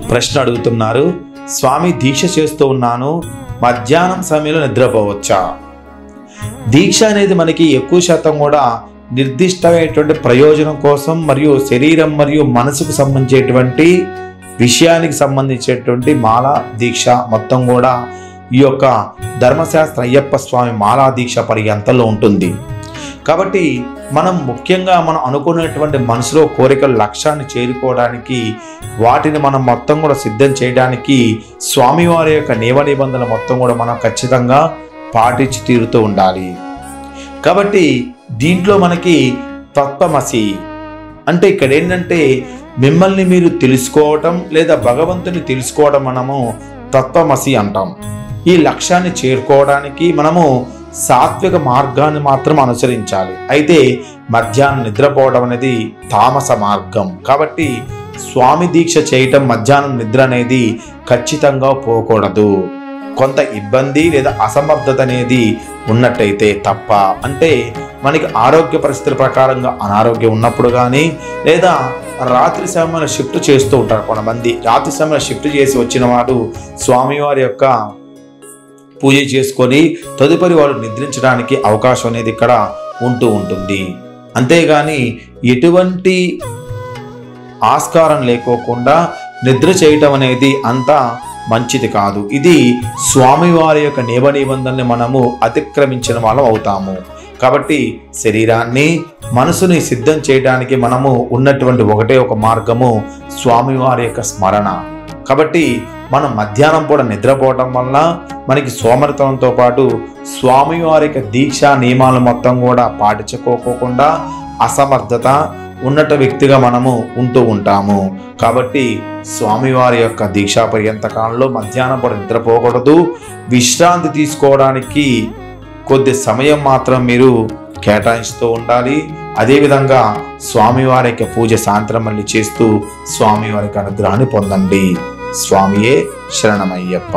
ప్రశ్న అడుగుతున్నారు. స్వామి, దీక్ష చేస్తూ ఉన్నాను, మధ్యాహ్నం సమయంలో నిద్రపోవచ్చా? దీక్ష అనేది మనకి ఎక్కువ శాతం కూడా నిర్దిష్టమైనటువంటి ప్రయోజనం కోసం మరియు శరీరం మరియు మనసుకు సంబంధించేటువంటి విషయానికి సంబంధించేటువంటి మాలా దీక్ష మొత్తం కూడా ఈ యొక్క ధర్మశాస్త్ర అయ్యప్ప స్వామి మాలా దీక్ష పర్యంతంలో ఉంటుంది. కాబట్టి మనం ముఖ్యంగా మనం అనుకునేటువంటి మనసులో కోరికల లక్ష్యాన్ని చేరుకోవడానికి వాటిని మనం మొత్తం కూడా సిద్ధం చేయడానికి స్వామివారి యొక్క నియమ నిబంధనలు మొత్తం కూడా మనం ఖచ్చితంగా పాటించి తీరుతూ ఉండాలి. కాబట్టి దీంట్లో మనకి తత్వమసి అంటే ఇక్కడ ఏంటంటే మిమ్మల్ని మీరు తెలుసుకోవటం లేదా భగవంతుని తెలుసుకోవడం మనము తత్వమసి అంటాం. ఈ లక్ష్యాన్ని చేరుకోవడానికి మనము సాత్విక మార్గాన్ని మాత్రం అనుసరించాలి. అయితే మధ్యాహ్నం నిద్రపోవడం అనేది తామస మార్గం. కాబట్టి స్వామి దీక్ష చేయటం మధ్యాహ్నం నిద్ర అనేది ఖచ్చితంగా పోకూడదు. కొంత ఇబ్బంది లేదా అసమర్థత అనేది ఉన్నట్టయితే తప్ప, అంటే మనకి ఆరోగ్య పరిస్థితుల ప్రకారంగా అనారోగ్యం ఉన్నప్పుడు కానీ లేదా రాత్రి సమయంలో షిఫ్ట్ చేస్తూ ఉంటారు కొంతమంది. రాత్రి సమయంలో షిఫ్ట్ చేసి వచ్చిన వాడు స్వామివారి యొక్క పూజ చేసుకొని తదుపరి వాడు నిద్రించడానికి అవకాశం అనేది ఇక్కడ ఉంటూ ఉంటుంది. అంతేగాని ఎటువంటి ఆస్కారం లేకోకుండా నిద్ర చేయటం అనేది అంత మంచిది కాదు. ఇది స్వామివారి యొక్క నియమ నిబంధనల్ని మనము అతిక్రమించిన వాళ్ళం అవుతాము. కాబట్టి శరీరాన్ని మనసుని సిద్ధం చేయడానికి మనము ఉన్నటువంటి ఒకటే ఒక మార్గము స్వామివారి యొక్క స్మరణ. కాబట్టి మనం మధ్యాహ్నం పూట నిద్రపోవటం వల్ల మనకి సోమరితనంతో పాటు స్వామివారి యొక్క దీక్షా నియమాలు మొత్తం కూడా పాటించుకోకుండా అసమర్థత ఉన్నత వ్యక్తిగా మనము ఉంటూ ఉంటాము. కాబట్టి స్వామివారి యొక్క దీక్షా పర్యంత కాలంలో మధ్యాహ్నం పూట నిద్రపోకూడదు. విశ్రాంతి తీసుకోవడానికి కొద్ది సమయం మాత్రం మీరు కేటాయిస్తూ ఉండాలి. అదేవిధంగా స్వామివారి యొక్క పూజ సాయంత్రం మళ్ళీ చేస్తూ స్వామివారికి అనుగ్రహాన్ని పొందండి. స్వామియే శరణమయ్యప్ప.